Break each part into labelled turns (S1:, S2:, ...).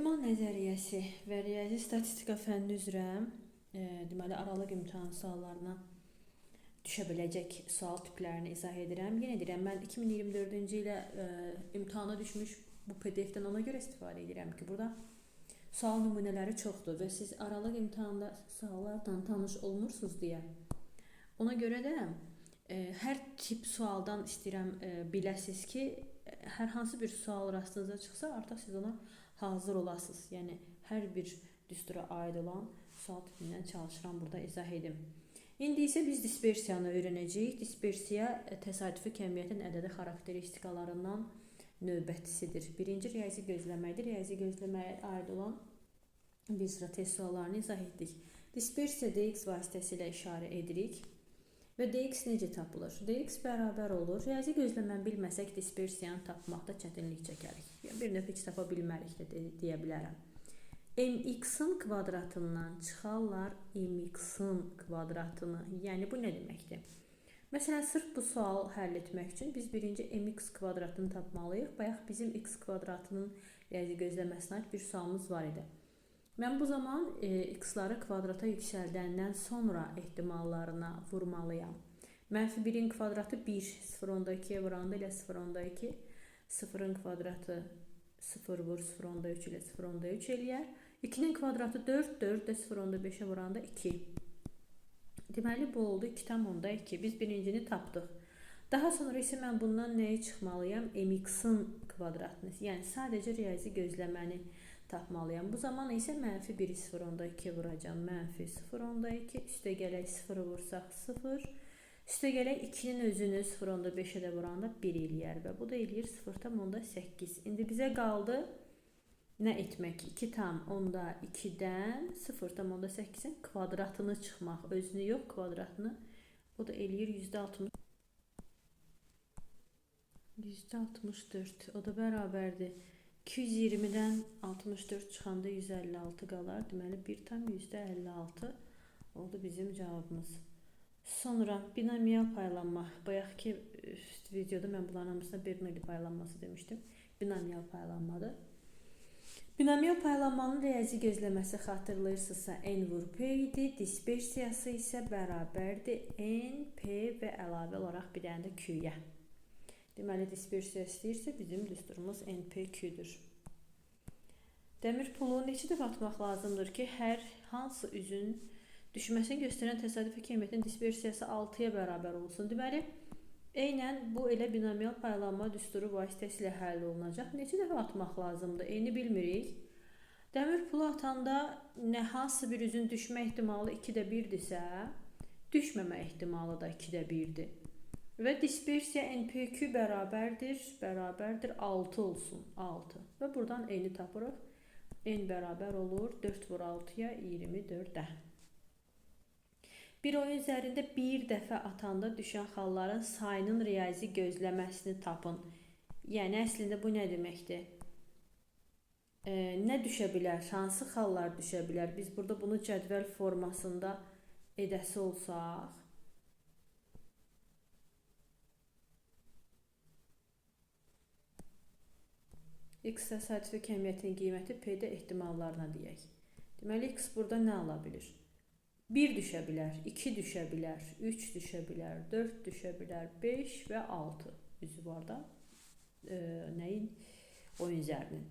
S1: Ehtimal nəzəriyyəsi və riyazi statistika fənni üzrə deməli aralıq imtahan suallarına düşə biləcək sual tiplərini izah edirəm. Yenə deyirəm, mən 2024-cü ilə imtahana düşmüş bu PDF-dən ona görə istifadə edirəm ki, burada sual nümunələri çoxdur və siz aralıq imtahanda suallarla tanış olmursunuz deyə. Ona görə də hər tip sualdan istəyirəm biləsiniz ki, hər hansı bir sual rastınıza çıxsa, artıq siz ona hazır olasınız. Yəni, hər bir düstura aid olan sual tipindən çalışıram burada izah edim. İndi isə biz dispersiyanı öyrənəcəyik. Dispersiya təsadüfi kəmiyyətin ədədi xarakteristikalarından növbətisidir. Birinci riyazi gözləməkdir. Riyazi gözləməyə aid olan bir sıra test suallarını izah etdik. Dispersiya dx vasitəsilə işarə edirik. Və dx necə tapılır? Dx bərabər olur. Riyazi gözləməni bilməsək dispersiyanı tapmaqda çətinlik çəkərik. Yəni, bir növ heç tapa bilmərik də deyə bilərəm. Mx-in kvadratından çıxarlar mx-in kvadratını. Yəni, bu nə deməkdir? Məsələn, sırf bu sual həll etmək üçün biz birinci mx kvadratını tapmalıyıq. Bayaq bizim x kvadratının riyazi gözləməsinə aid bir sualımız var idi. Mən bu zaman x-ları kvadrata yüksəldəndən sonra ehtimallarına vurmalıyam. Mənfi 1-in kvadratı 1, 0,2-yə vuranda ilə 0,2, 0-ın kvadratı 0 vur 0,3 ilə 0,3 eləyər. 2-nin kvadratı 4, 4 də 0,5-ə vuranda 2. Deməli, bu oldu 2,2. Biz birincini tapdıq. Daha sonra isə mən bundan nəyi çıxmalıyam? Mx-in kvadratını, yəni sadəcə riyazi gözləməni tapmalıyam. Bu zaman isə mənfi 1-i 0,2 vuracam. Mənfi 0,2, üstə gələk 0 vursaq 0, üstə gələk 2-nin özünü 0,5-ə də vuranda 1 eləyər və bu da eləyir 0,8. İndi bizə qaldı nə etmək? 2,2-dən 0,8-in kvadratını çıxmaq. Özünü yox, kvadratını. O da eləyir %64. O da bərabərdir. 220-dən 64 çıxanda 156 qalar. Deməli, 1,56 oldu bizim cavabımız. Sonra binomial paylanma. Bayaqki videoda mən bunların hamısına Bernoulli paylanması demişdim. Binomial paylanmadır. Binomial paylanmanın riyazi gözləməsi xatırlayırsınızsa n vur p idi. Dispersiyası isə bərabərdir n, p və əlavə olaraq bir dənə də q-yə. Deməli, dispersiya istəyirsə bizim düsturumuz NPQ-dür. Dəmir pulu neçə dəfə atmaq lazımdır ki, hər hansı üzün düşməsini göstərən təsadüfi kəmiyyətin dispersiyası 6-ya bərabər olsun. Deməli, eynən bu elə binomial paylanma düsturu vasitəsilə həll olunacaq. Neçə dəfə atmaq lazımdır? Eyni bilmirik. Dəmir pulu atanda nə hansı bir üzün düşmə ehtimalı 2də 1-dirsə, düşməmə ehtimalı da 2də 1-dir. Və dispersiya NPQ bərabərdir 6 olsun, 6. Və buradan n-i tapırıq. N bərabər olur 4 vur 6-ya 24-də. Bir oyun üzərində bir dəfə atanda düşən xalların sayının riyazi gözləməsini tapın. Yəni, əslində bu nə deməkdir? Nə düşə bilər? Hansı xallar düşə bilər? Biz burada bunu cədvəl formasında edəsi olsaq, x təsadüfi kəmiyyətin qiyməti p-də ehtimallarına deyək. Deməli, x burada nə ala bilir? 1 düşə bilər, 2 düşə bilər, 3 düşə bilər, 4 düşə bilər, 5 və 6 üzü var da nəyin? Oyun üzərinin.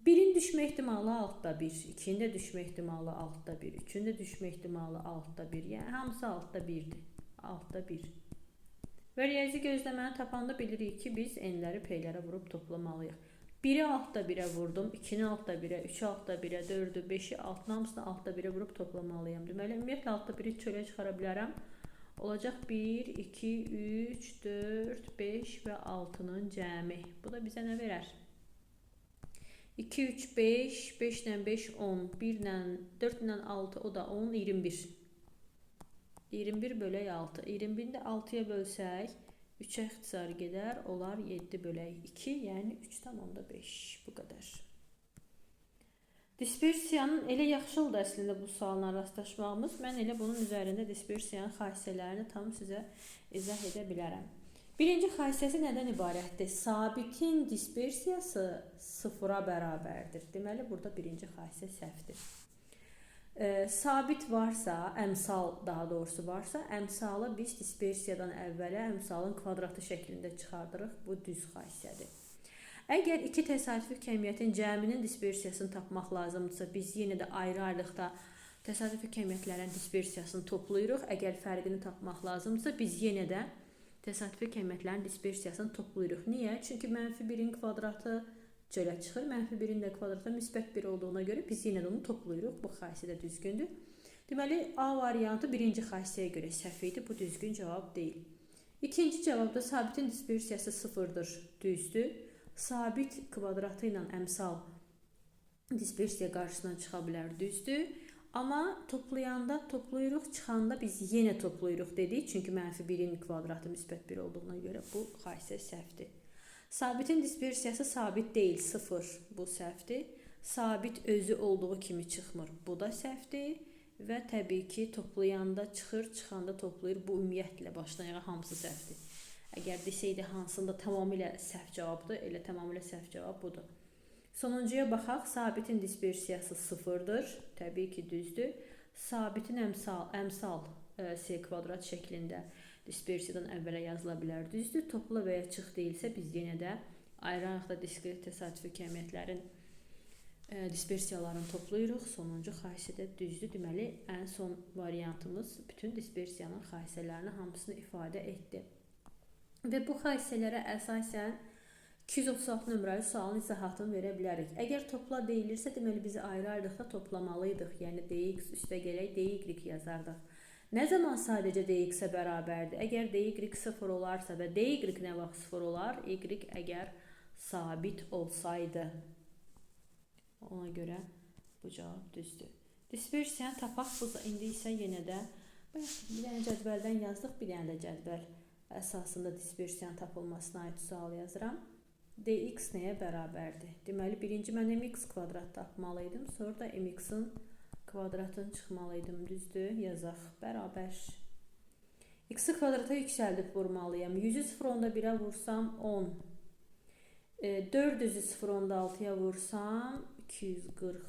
S1: 1-in düşmə ehtimalı 6da 1, 2-nin də düşmə ehtimalı 6da 1, 3-ün də düşmə ehtimalı 6da 1. Yəni, hamısı 6da 1-dir. 6da 1. Və riyazi gözləməni tapanda bilirik ki, biz n-ləri p-lərə vurub toplamalıyıq. 1-i 6da 1-ə vurdum, 2-ni 6da 1-ə, 3-ü 6da 1-ə, 4-ü, 5-i 6-ın hamısını 6da 1-ə vurub toplamalıyam. Deməli, ümumiyyətlə 6da 1-i çölə çıxara bilərəm. Olacaq 1, 2, 3, 4, 5 və 6-nın cəmi. Bu da bizə nə verər? 2, 3, 5, 5 ilə 5, 10, 1 ilə 4 ilə 6, o da 10, 21. 21 bölək 6. 21-ni də 6-ya bölsək, 3-ə ixtisar gedər, olar 7 bölək 2, yəni 3,5. Bu qədər. Dispersiyanın elə yaxşı oldu əslində bu sualına rastlaşmağımız. Mən elə bunun üzərində dispersiyanın xassələrini tam sizə izah edə bilərəm. Birinci xassəsi nədən ibarətdir? Sabitin dispersiyası sıfıra bərabərdir. Deməli, burada birinci xassə səhvdir. Sabit varsa, əmsal daha doğrusu varsa, əmsalı biz dispersiyadan əvvələ əmsalın kvadratı şəklində çıxardırıq. Bu düz xassədir. Əgər iki təsadüfi kəmiyyətin cəminin dispersiyasını tapmaq lazımdırsa, biz yenə də ayrı-ayrılıqda təsadüfi kəmiyyətlərin dispersiyasını toplayırıq. Əgər fərqini tapmaq lazımdırsa, biz yenə də təsadüfi kəmiyyətlərin dispersiyasını toplayırıq. Niyə? Çünki -1-in kvadratı çölə çıxır. -1-in də kvadratı müsbət 1 olduğuna görə biz yenə də onu toplayırıq. Bu xassə də düzgündür. Deməli, A variantı birinci xassəyə görə səhv idi. Bu düzgün cavab deyil. İkinci cavabda sabitin dispersiyası sıfırdır. Düzdür. Sabit kvadratı ilə əmsal dispersiya qarşısına çıxa bilər. Düzdür. Amma toplayanda toplayırıq, çıxanda biz yenə toplayırıq dedik. Çünki -1-in kvadratı müsbət 1 olduğuna görə bu xassə səhvdir. Sabitin dispersiyası sabit deyil, sıfır. Bu səhvdir. Sabit özü olduğu kimi çıxmır. Bu da səhvdir. Və təbii ki, toplayanda çıxır, çıxanda toplayır. Bu ümumiyyətlə başdan ayağa hamısı səhvdir. Əgər desəydi hansında tamamilə səhv cavabdır, elə tamamilə səhv cavab budur. Sonuncuya baxaq. Sabitin dispersiyası sıfırdır. Təbii ki, düzdür. Sabitin əmsal S kvadrat şəklində dispersiyadan əvvələ yazıla bilər. Düzdür. Topla və ya çıx deyilsə, biz yenə də ayrı-ayrılıqda diskret təsadüfi kəmiyyətlərin dispersiyalarını toplayırıq. Sonuncu xassə də düzdür. Deməli, ən son variantımız bütün dispersiyanın xassələrini hamısını ifadə etdi. Və bu xassələrə əsasən 236 nömrəli sualın izahatını verə bilərik. Əgər topla deyilirsə, deməli bizi ayrı-ayrılıqda toplamalıydıq. Yəni dx üstə gələk dy yazardıq. Nə zaman sadəcə dx-ə bərabərdir? Əgər dy 0 olarsa və dy nə vaxt 0 olar? Y əgər sabit olsaydı. Ona görə bu cavab düzdür. Dispersiyanı tapaq. İndi isə yenə də bir dənə cədvəldən yazdıq, bir dənə də cədvəl əsasında dispersiyanın tapılmasına aid sual yazıram. Dx nəyə bərabərdir? Deməli, birinci mən mx kvadrat tapmalıydım. Sonra da mx-in kvadratını çıxmalıydım. Düzdür? Yazaq. Bərabər. X-i kvadrata yüksəldib vurmalıyam. 100-ü 0.1-ə vursam 10. 400-ü 0.6-ya vursam 240.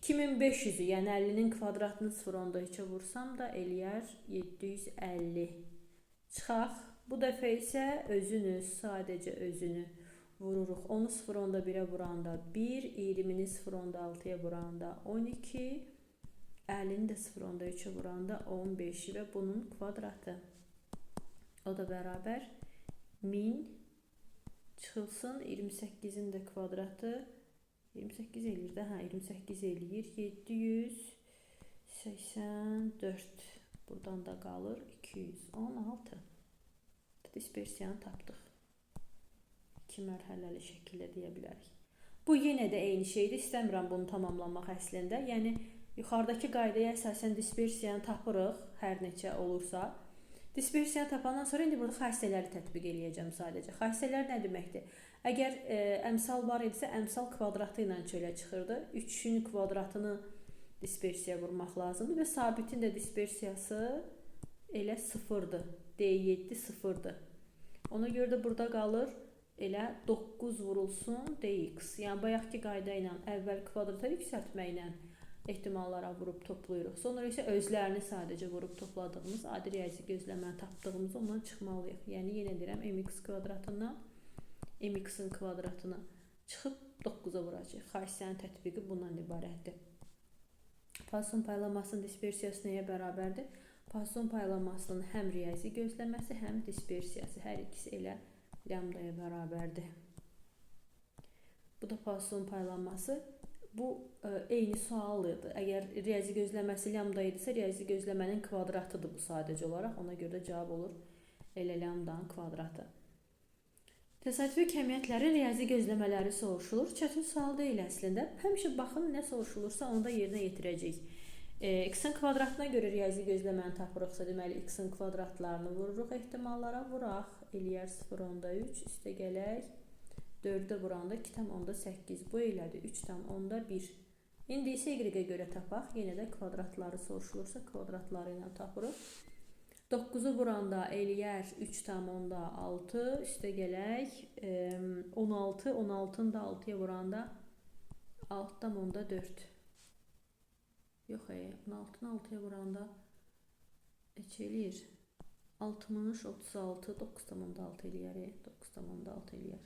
S1: 2500-ü, yəni 50-nin kvadratını 0.3-ə vursam da eləyər 750. Çıxaq. Bu dəfə isə özünü, sadəcə özünü vururuq. 10-u 0.1-ə vuranda 1, 20-ni 0.6-ya vuranda 12, 50-ni də 0.3-ə vuranda 15 və bunun kvadratı. O da bərabər 1000 çıxılsın, 28-in də kvadratı 28 eləyir də, 28 eləyir 784. Buradan da qalır 216. Dispersiyanı tapdıq. 2 mərhələli şəkildə deyə bilərik. Bu yenə də eyni şeydir. İstəmirəm bunu tamamlamaq əslində. Yəni, yuxarıdakı qaydaya əsasən dispersiyanı tapırıq, hər neçə olursa. Dispersiyanı tapandan sonra indi burada xassələri tətbiq eləyəcəm sadəcə. Xassələr nə deməkdir? Əgər əmsal var idisə, əmsal kvadratı ilə çölə çıxırdı. 3-ün kvadratını dispersiyaya vurmaq lazımdır və sabitin də dispersiyası elə sıfırdır. D7 sıfırdır. Ona görə də burada qalır elə 9 vurulsun dx. Yəni, bayaqki qayda ilə əvvəl kvadrata yüksəltməklə ehtimallara vurub toplayırıq. Sonra isə özlərini sadəcə vurub topladığımız adi riyazi gözləməni tapdığımız ondan çıxmalıyıq. Yəni, yenə deyirəm, mx kvadratından mx-in kvadratını çıxıb 9-a vuracaq. Xassənin tətbiqi bundan ibarətdir. Poisson paylamasının dispersiyası nəyə bərabərdir? Poisson paylamasının həm riyazi gözləməsi, həm dispersiyası. Hər ikisi elə lambdaya bərabərdir. Bu da Poisson paylaması. Bu eyni sualdır. Əgər riyazi gözləməsi lambda idisə, riyazi gözləmənin kvadratıdır bu sadəcə olaraq. Ona görə də cavab olur elə lambdanın kvadratı. Təsadüfi kəmiyyətlərin riyazi gözləmələri soruşulur. Çətin sual deyil əslində. Həmişə baxın, nə soruşulursa onu da yerinə yetirəcək. X-in kvadratına görə riyazi gözləməni tapırıqsa, deməli x-in kvadratlarını vururuq ehtimallara, vuraq. Eləyər 0.3, üstə gələk. 4-də vuranda 2,8. Bu elədir 3,1. İndi isə y-ə görə tapaq. Yenə də kvadratları soruşulursa, kvadratları ilə tapırıq. 9'u vuranda eləyər 3,6. Üstə gələk 16. 16'nı da 6'ya vuranda 6,4. Yox, 16'nı 6'ya vuranda neçə eləyir? 60, 36, 9,6 eləyər. 9,6 eləyər.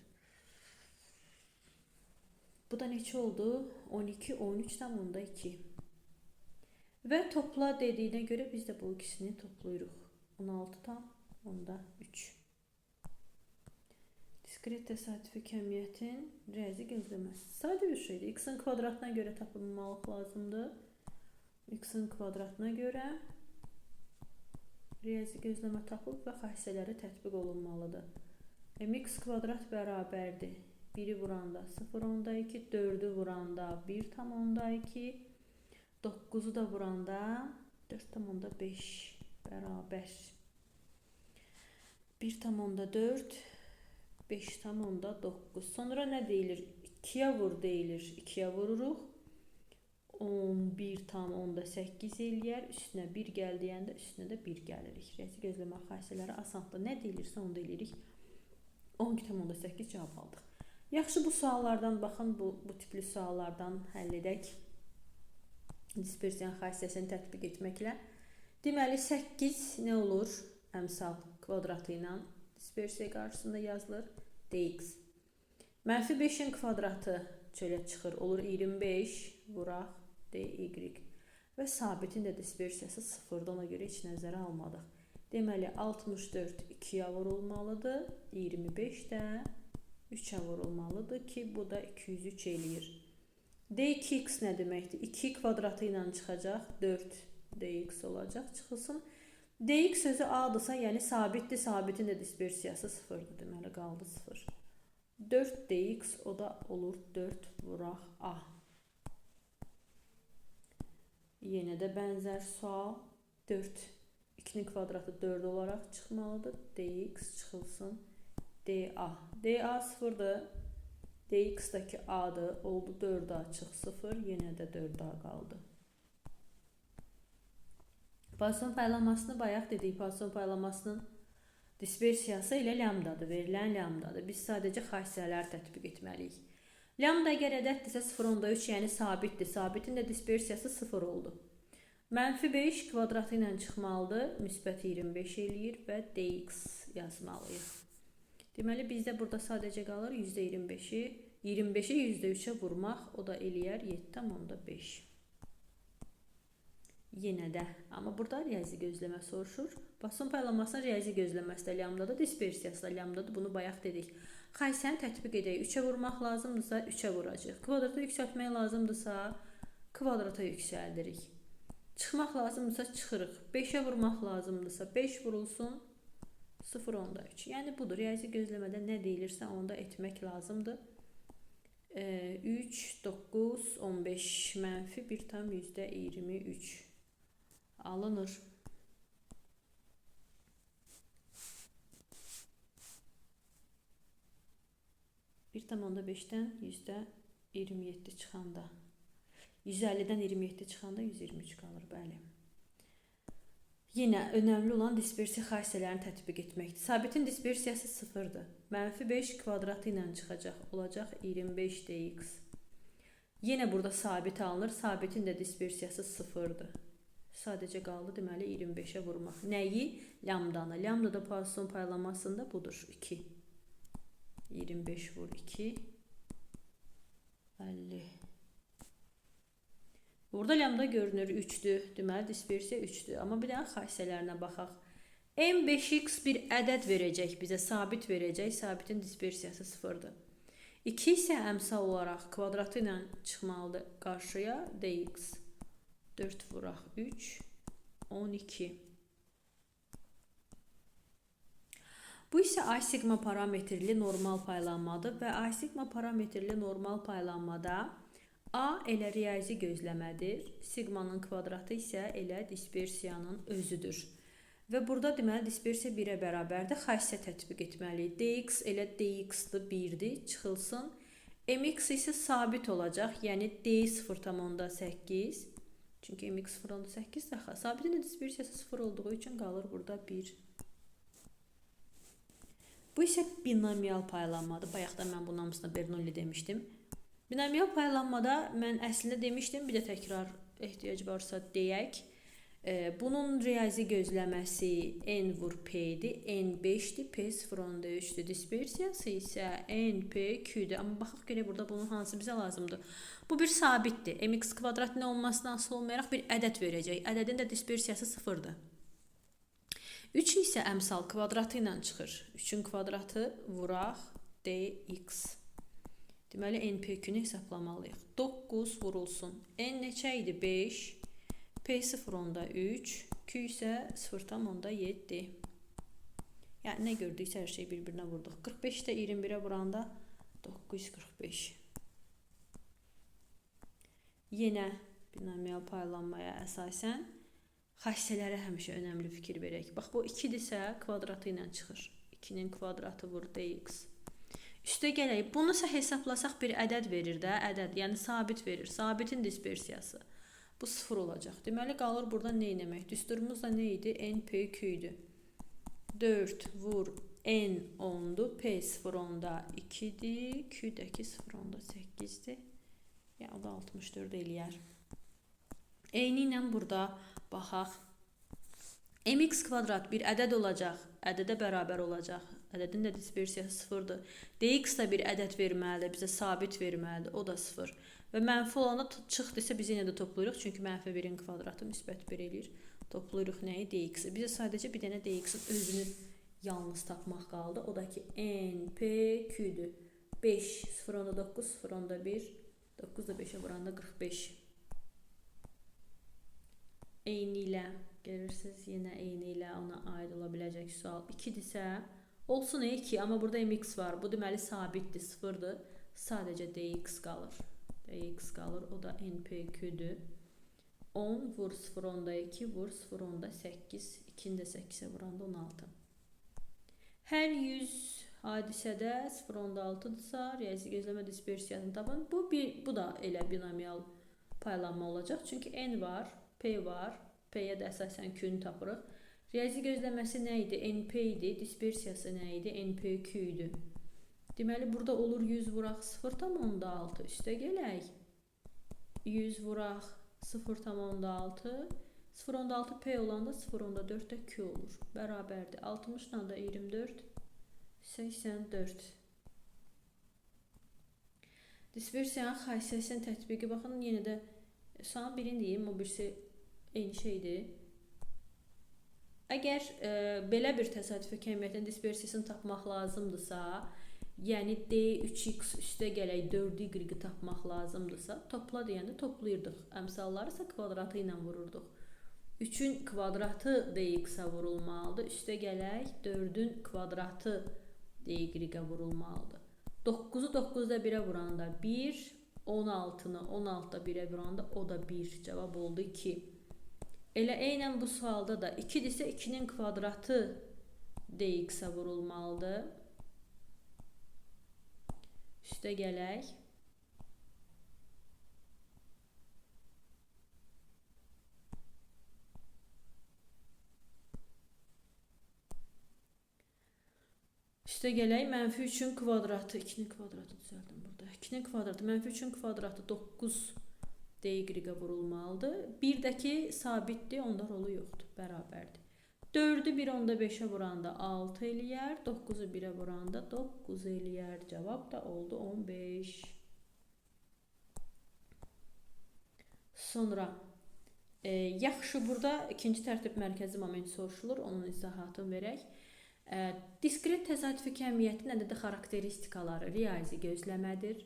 S1: Bu da neçə oldu? 12, 13,2. Və topla dediyinə görə biz də bu ikisini toplayırıq. 16,3. Diskret təsadüfi kəmiyyətin rəzi gözləməsi. Sadə bir şeydir. X-in kvadratına görə tapılmaq lazımdır. X-in kvadratına görə rəzi gözləmə tapılıb və xassələri tətbiq olunmalıdır. Mx kvadrat bərabərdir. 1'i vuranda 0,2, 4'ü vuranda 1,2, 9'u da vuranda 4,5 bərabər. 1,4, 5,9. Sonra nə deyilir? 2'ye vur deyilir. 2'ye vururuq. 11,8 eləyər. Üstünə 1 gəl deyəndə üstünə də 1 gəlirik. Rəzi gözləmə xassələri asandır. Nə deyilirsə onu da eləyirik. 12,8 cavab aldıq. Yaxşı, bu suallardan baxın, bu tipli suallardan həll edək. Dispersiyan xassəsini tətbiq etməklə. Deməli 8 nə olur? Əmsal kvadratı ilə dispersiya qarşısında yazılır. Dx. Mənfi 5'in kvadratı çölə çıxır. Olur 25. Vuraq. dy. Və sabitin də dispersiyası 0'dır. Ona görə heç nəzərə almadıq. Deməli 64 2'ye vurulmalıdır. 25 də 3'e vurulmalıdır ki, bu da 203 eləyir. D2x nə deməkdir? 2 kvadratı ilə çıxacaq. 4 dx olacaq. Çıxılsın. Dx sözü a-dırsa, yəni sabitdir. Sabitin də dispersiyası 0'dır. Deməli qaldı 0. 4 dx o da olur 4 vuraq a. Yenə də bənzər sual. 4. 2'nin kvadratı 4 olaraq çıxmalıdır. Dx çıxılsın. dA. dA 0'dır. Dx'daki a'dır. Oldu 4a çıx 0. Yenə də 4a qaldı. Poisson paylamasını bayaq dedik. Poisson paylamasının dispersiyası ilə lambdadır. Verilən lambdadır. Biz sadəcə xassələr tətbiq etməliyik. Lambda əgər ədəddirsə 0,3, yəni sabitdir. Sabitin də dispersiyası 0 oldu. Mənfi 5 kvadratı ilə çıxmalıdır. Müsbət 25 eləyir və dx yazmalıyıq. Deməli bizdə burada sadəcə qalır %25'i 25'i %3'e vurmaq, o da eləyər 7,5. Yenə də, amma burada riyazi gözləmə soruşur. Poisson paylamasının riyazi gözləməsi də lambdadır, dispersiyası da lambdadır. Bunu bayaq dedik. Xassəni tətbiq edək. 3'e vurmaq lazımdırsa 3'e vuracağıq. Kvadrata yüksəltmək lazımdırsa kvadrata yüksəldirik. Çıxmaq lazımdırsa çıxırıq. 5'e vurmaq lazımdırsa 5 vurulsun. 0,3. Yəni budur. Riyazi gözləmədə nə deyilirsə onu da etmək lazımdır. 3, 9, 15 mənfi 1,23 alınır. Bir tamamda 5'ten %27 çıxanda. 150'den 27 çıxanda 123 qalır. Bəli. Yenə önəmli olan dispersiya xassələrini tətbiq etməkdir. Sabitin dispersiyası 0'dır. Mənfi 5 kvadratı ilə çıxacaq. Olacaq 25 dx. Yenə burada sabit alınır. Sabitin də dispersiyası 0'dır. Sadəcə qaldı deməli 25'e vurmaq. Nəyi? Lambdanı. Lambda da Poisson paylamasında budur. 2. 25 vur 2. 50. Burada lambda görünür 3'dür. Deməli dispersiya 3'dür. Amma bir dənə xassələrinə baxaq. M5x bir ədəd verəcək bizə, sabit verəcək. Sabitin dispersiyası 0'dır. 2 isə əmsal olaraq kvadratı ilə çıxmalıdır qarşıya. Dx 4 vuraq 3 12. Bu isə A sigma parametrli normal paylanmadır və A sigma parametrli normal paylanmada A elə riyazi gözləmədir. Sigmanın kvadratı isə elə dispersiyanın özüdür. Və burada deməli dispersiya 1'ə bərabərdir. Xassə tətbiq etməliyik. Dx elə dx-dır 1'dir. Çıxılsın. Mx isə sabit olacaq. Yəni d 0,8. Çünki mx 0.8 daha. Sabitin də dispersiyası 0 olduğu üçün qalır burada 1. Bu isə binomial paylanmadır. Bayaqda mən bunun hamısına Bernoulli demişdim. Binomial paylanmada mən əslində demişdim, bir də təkrar ehtiyac varsa deyək. Bunun riyazi gözləməsi n vur p-dir, n 5-dir, p 0.3-dür. Dispersiyası isə n p q-dir. Amma baxaq görək burada bunun hansı bizə lazımdır. Bu bir sabitdir. mx kvadrat nə olmasından asılı olmayaraq bir ədəd verəcək. Ədədin də dispersiyası 0-dır. 3 isə əmsal kvadratı ilə çıxır. 3-ün kvadratı vuraq dx. Deməli, NP2-nü hesaplamalıyıq. 9 vurulsun. N neçə idi? 5. P 0.3. Q isə 0.7. Yəni, nə gördüksə hər şey bir-birinə vurduq. 45 də 21-ə vuranda 945. Yenə binomial paylanmaya əsasən xassələrə həmişə önəmli fikir verək. Bax, bu 2-dirsə kvadratı ilə çıxır. 2-nin kvadratı vur dx. Üstə gələk. Bunu isə hesablasaq bir ədəd verir də. Ədəd, yəni sabit verir. Sabitin dispersiyası. Bu 0 olacaq. Deməli, qalır burada nə etmək? Düsturumuz da nə idi? NP2 idi. 4 vur n 10'dur. P 0.2'dir. Q'dəki 0.8'dir. Yəni, o da 64 eləyər. Eyni ilə burada baxaq. Mx kvadrat bir ədəd olacaq. Ədədə bərabər olacaq. Ədədin də dispersiyası 0-dır. Dx də bir ədəd verməlidir. Bizə sabit verməlidir. O da 0. Və mənfi olanda çıxdıysa biz yenə də toplayırıq. Çünki mənfi 1-in kvadratı müsbət 1 eləyir. Toplayırıq nəyi? Dx-i. Bizə sadəcə bir dənə dx-in özünü yalnız tapmaq qaldı. O da ki np-q'dur. 5, 0.9, 0.1, 9 da 5'ə vuranda 45. Eyni ilə gelirsiniz, yenə eyni ilə ona aid ola biləcək sual. 2-dirsə olsun 2, amma burada mx var. Bu deməli sabitdir, 0-dır. Sadəcə dx qalır. Dx qalır, o da np-q'dur. 10 vur 0.2 vur 0.8, 2-ni də 8'ə vuranda 16. Hər 100 hadisədə 0.6-dırsa, riyazi gözləmə dispersiyasını tapın. Bu da elə binomial paylanma olacaq. Çünki n var, p var. P-yə də əsasən Q-nü tapırıq. Riyazi gözləməsi nə idi? NP idi. Dispersiyası nə idi? NP2 idi. Deməli, burada olur 100 vuraq 0.6. Üstə gələk. 100 vuraq 0.6. 0.6 P olanda 0.4 də Q olur. Bərabərdir. 60 da 24. 84. Dispersiyanın xassəsinin tətbiqi. Baxın, yenə də sualın birini deyim. O birisi eyni şeydir. Əgər belə bir təsadüfi kəmiyyətin dispersiyasını tapmaq lazımdırsa, yəni D3x üstə gələk 4y tapmaq lazımdırsa, topla deyəndə toplayırdıq. Əmsalları isə kvadratı ilə vururduq. 3-ün kvadratı dx-ə vurulmalıdır. Üstə gələk 4-ün kvadratı dy-ə vurulmalıdır. 9-u 9-da 1-ə vuranda 1, 16-nı 16-da 1-ə vuranda o da 1. Cavab oldu 2. Elə eynən bu sualda da 2-dirsə 2-nin kvadratı dx-ə vurulmalıdır. Üstə gələk. Üstə gələk, mənfi 3-ün kvadratı, 2-nin kvadratı düzəldim burada. 2-nin kvadratı, mənfi 3-ün kvadratı 9 dy-ə vurulmalıdır. 1-dəki sabitdir, onda rolu yoxdur, bərabərdir. 4-ü 1.5'ə vuranda 6 eləyər, 9-u 1'ə vuranda 9 eləyər. Cavab da oldu 15. Sonra, yaxşı, burada ikinci tərtib mərkəzi moment soruşulur, onun izahatını verək. Diskret təsadüfi kəmiyyətin ədədi xarakteristikaları riyazi gözləmədir,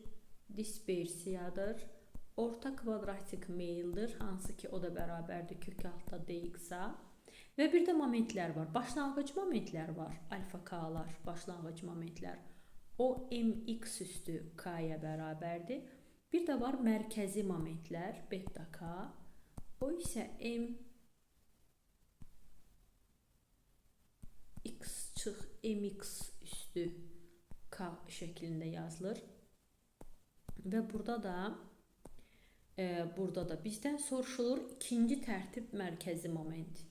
S1: dispersiyadır, orta kvadratik meyldir, hansı ki o da bərabərdir kök altda dx-a. Və bir də momentlər var, başlanğıc momentlər var, alfa k-lar, başlanğıc momentlər. O mx üstü k-ya bərabərdir. Bir də var mərkəzi momentlər, beta k. O isə mx üstü k şəklində yazılır. Və burada da Burada da bizdən soruşulur ikinci tərtib mərkəzi moment.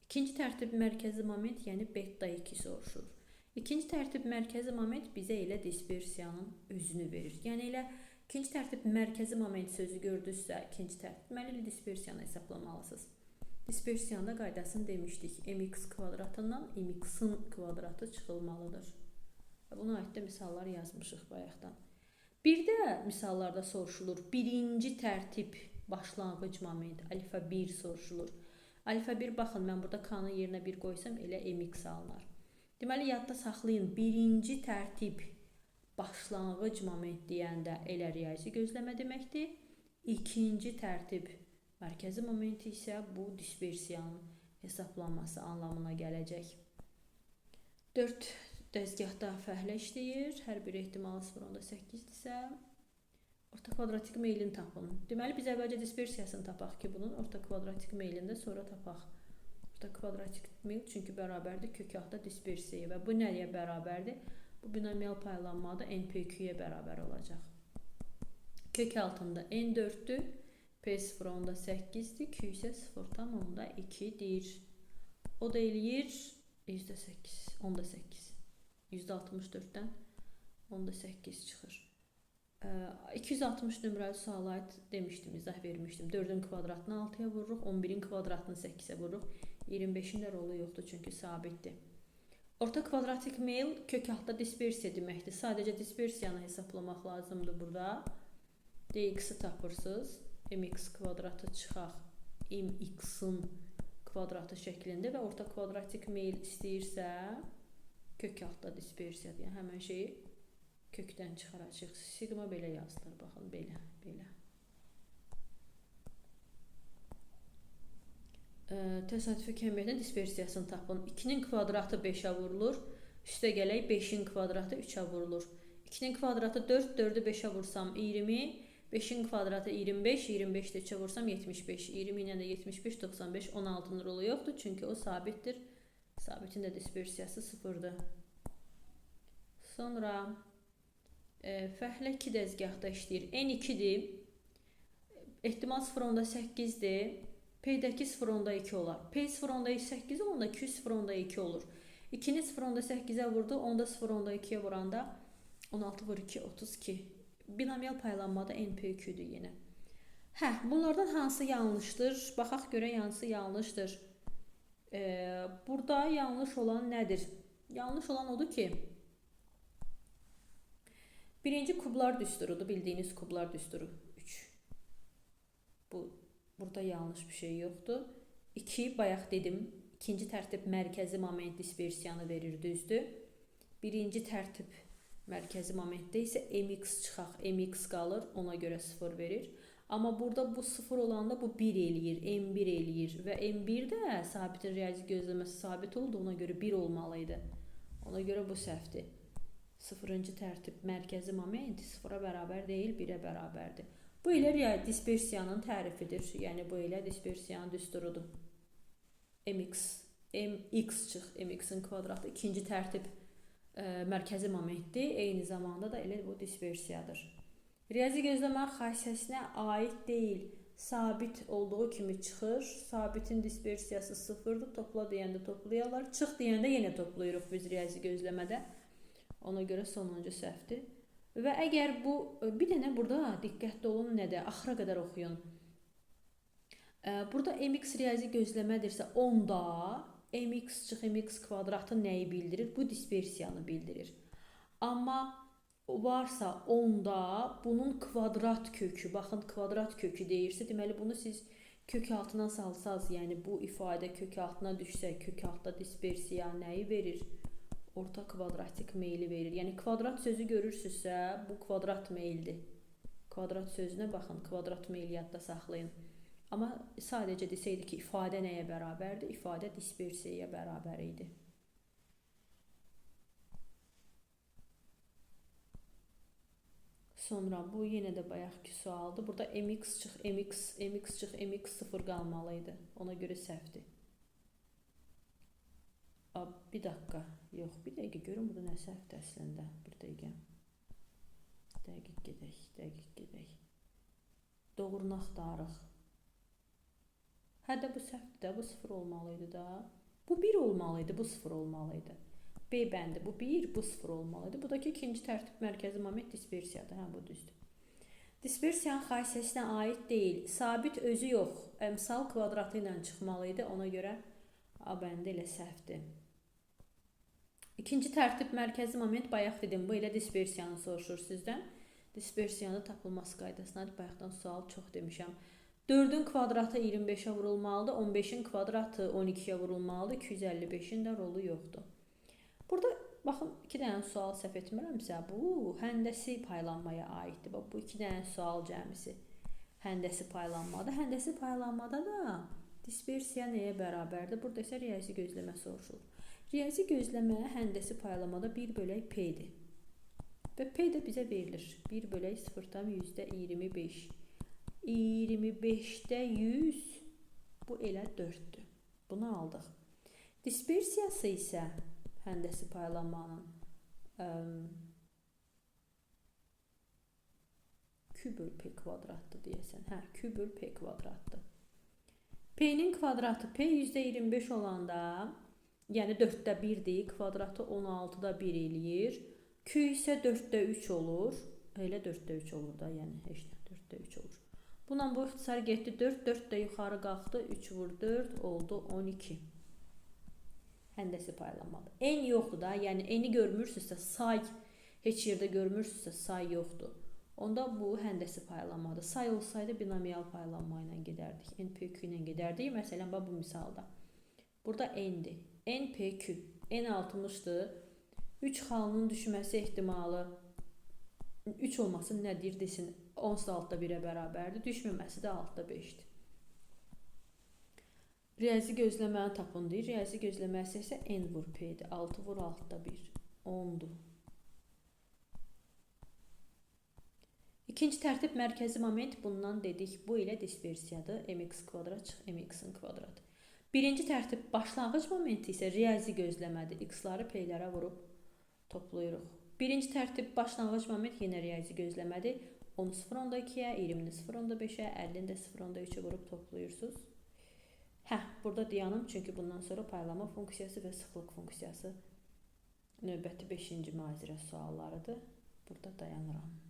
S1: İkinci tərtib mərkəzi moment, yəni beta 2 soruşulur. İkinci tərtib mərkəzi moment bizə elə dispersiyanın özünü verir. Yəni elə ikinci tərtib mərkəzi moment sözü gördünüzsə, ikinci tərtib, deməli elə dispersiyanı hesablamalısınız. Dispersiyanda qaydasını demişdik. Mx kvadratından mx'ın kvadratı çıxılmalıdır. Buna aid də misallar yazmışıq bayaqdan. Bir də misallarda soruşulur. Birinci tərtib başlanğıc moment, alfa 1 soruşulur. Alfa 1, baxın, mən burada k-nın yerinə 1 qoysam elə mx alınar. Deməli, yadda saxlayın, birinci tərtib başlanğıc moment deyəndə elə riyazi gözləmə deməkdir. İkinci tərtib mərkəzi momenti isə bu dispersiyanın hesablanması anlamına gələcək. 4 dəzgahda fəhlə işləyir. Hər bir ehtimal 0.8-dirsə, orta kvadratik meylini tapın. Deməli, biz əvvəlcə dispersiyasını tapaq ki, bunun orta kvadratik meylini də sonra tapaq. Orta kvadratik meyl çünki bərabərdir kök altda dispersiyaya və bu nəyə bərabərdir? Bu binomial paylanmada n/q-yə bərabər olacaq. Kök altında n4-dür. P 0.8-dir, Q isə 0.2-dir. O da eləyir %8, 10.8. %64-dən 10.8 çıxır. 260 nömrəli suala aid demişdim, izah vermişdim. 4-ün kvadratını 6-ya vururuq, 11-in kvadratını 8-ə vururuq. 25-in də rolu yoxdur çünki sabitdir. Orta kvadratik meyl kök altda dispersiya deməkdir. Sadəcə dispersiyanı hesablamaq lazımdır burada. Dx-i tapırsınız. Mx kvadratı çıxaq mx-ın kvadratı şəklində və orta kvadratik meyl istəyirsə kök altda dispersiyadır. Yəni həmən şeyi kökdən çıxaracaq. Sigma belə yazılır, baxın, belə. Təsadüfi kəmiyyətin dispersiyasını tapın. 2-nin kvadratı 5-ə vurulur. Üstə gələk 5-in kvadratı 3-ə vurulur. 2-nin kvadratı 4, 4-ü 5-ə vursam 20. 5-in kvadratı 25, 25 də 3-ə vursam 75, 20 ilə də 75, 95, 16-nın rolu yoxdur. Çünki o sabitdir. Sabitin də dispersiyası 0-dır. Sonra fəhlə 2 dəzgahda işləyir. N2-dir. Ehtimal 0.8-dir. P-dəki 0.2 olar. P 0.8 olanda Q 0.2 olur. 2-ni 0.8-ə vurdu, onda 0.2-yə vuranda 16 vur 2, 32. Binomial paylanmada n/q-dür yenə. Bunlardan hansı yanlışdır? Baxaq görək hansı yanlışdır. Burada yanlış olan nədir? Yanlış olan odur ki, birinci kublar düsturudur, bildiyiniz kublar düsturu 3. Burada yanlış bir şey yoxdur. 2, bayaq dedim, ikinci tərtib mərkəzi moment dispersiyanı verir, düzdür. Birinci tərtib mərkəzi momentdə isə mx çıxaq, mx qalır, ona görə 0 verir. Amma burada bu 0 olanda bu 1 eləyir, m1 eləyir və m1 də sabitin riyazi gözləməsi sabit oldu, ona görə 1 olmalıydı. Ona görə bu səhvdir. 0-cı tərtib mərkəzi moment 0-a bərabər deyil, 1-ə bərabərdir. Bu elə dispersiyanın tərifidir, yəni bu elə dispersiyanın düsturudur. mx çıx, mx-in kvadratı ikinci tərtib mərkəzi momentdir, eyni zamanda da elə bu dispersiyadır. Riyazi gözləmə xassəsinə aid deyil, sabit olduğu kimi çıxır, sabitin dispersiyası 0-dır, topla deyəndə toplayarlar, çıx deyəndə yenə toplayırıq biz riyazi gözləmədə, ona görə sonuncu səhvdir. Və əgər bu, bir dənə burada diqqətli olun nədə, axıra qədər oxuyun. Burada mx riyazi gözləmədirsə, onda mx çıx mx kvadratı nəyi bildirir? Bu dispersiyanı bildirir. Amma varsa onda bunun kvadrat kökü, baxın kvadrat kökü deyirsə, deməli bunu siz kök altına salsaz, yəni bu ifadə kök altına düşsə, kök altda dispersiya nəyi verir? Orta kvadratik meyli verir. Yəni kvadrat sözü görürsünüzsə, bu kvadrat meyldir. Kvadrat sözünə baxın, kvadrat meyli yadda saxlayın. Amma sadəcə desəydi ki, ifadə nəyə bərabərdir? İfadə dispersiyaya bərabər idi. Sonra bu yenə də bayaqki sualdır. Burada mx çıx mx çıx mx 0 qalmalıydı. Ona görə səhvdir. Bir dakika. Yox, bir dəqiqə görün burada nə səhvdir əslində. Bir dəqiqə. Dəqiq gedək. Doğrunu axtarıq. Hə də bu səhvdir də, bu 0 olmalıydı da. Bu 1 olmalıydı, bu 0 olmalıydı. B bəndi, bu 1, bu 0 olmalıydı. Bu da ki, ikinci tərtib mərkəzi moment dispersiyadır. Hə, bu düzdür. Dispersiyanın xassəsinə aid deyil. Sabit özü yox. Əmsal kvadratı ilə çıxmalıydı. Ona görə A bəndi elə səhvdir. İkinci tərtib mərkəzi moment bayaq dedim. Bu elə dispersiyanı soruşur sizdən. Dispersiyanın tapılması qaydasına bayaqdan sual çox demişəm. 4-ün kvadratı 25-ə vurulmalıdır. 15-in kvadratı 12-yə vurulmalıdır. 255-in də rolu yoxdur. Burada baxın, 2 dənə sual səhv etmirəmsə, bu həndəsi paylanmaya aiddir. Bu 2 dənə sual cəmisi həndəsi paylanmadır. Həndəsi paylanmada da dispersiya nəyə bərabərdir? Burada isə riyazi gözləmə soruşulur. Riyazi gözləmə həndəsi paylamada 1 bölək P-dir. Və P də bizə verilir. 1 bölək 0,25. 25-də 100, bu elə 4-dür. Bunu aldıq. Dispersiyası isə həndəsi paylamanın Q böl P kvadratdır deyəsən. Hə, Q böl P kvadratdır. P-nin kvadratı P %25 olanda, yəni 4-də 1-dir, kvadratı 16-da 1 eləyir. Q isə 4-də 3 olur. Elə 4-də 3 olur da, yəni heç nə 4-də 3 olur. Bununla bu ixtisar getdi 4, 4 də yuxarı qalxdı, 3 vur 4 oldu 12. Həndəsi paylanmalı. En yoxdur da, yəni eni görmürsünüzsə say, heç yerdə görmürsünüzsə say yoxdur. Onda bu həndəsi paylanmadır. Say olsaydı binomial paylanma ilə gedərdik. NPQ ilə gedərdik. Məsələn, bu misalda. Burada n'dir. NPQ. N 60'dır. 3 xalının düşməsi ehtimalı 3 olması nədir desin. 10 altda 1'ə bərabərdir. Düşməməsi də altda 5'dir. Riyazi gözləməni tapın deyir. Riyazi gözləməsi isə n vur P'dir. 6 vur altda 1. 10'dur. İkinci tərtib mərkəzi moment bundan dedik. Bu ilə dispersiyadır. Mx kvadrat çıx mx'in kvadratı. Birinci tərtib başlanğıc momenti isə riyazi gözləmədir. X'ları P'lərə vurub toplayırıq. Birinci tərtib başlanğıc moment yenə riyazi gözləmədir. 10'u 0.2'yə, 20'ni 0.5'ə, 50'ni də 0.3'ə vurub toplayırsınız. Burada dayanım çünki bundan sonra paylama funksiyası və sıxlıq funksiyası növbəti 5-ci müazirə suallarıdır. Burada dayanıram.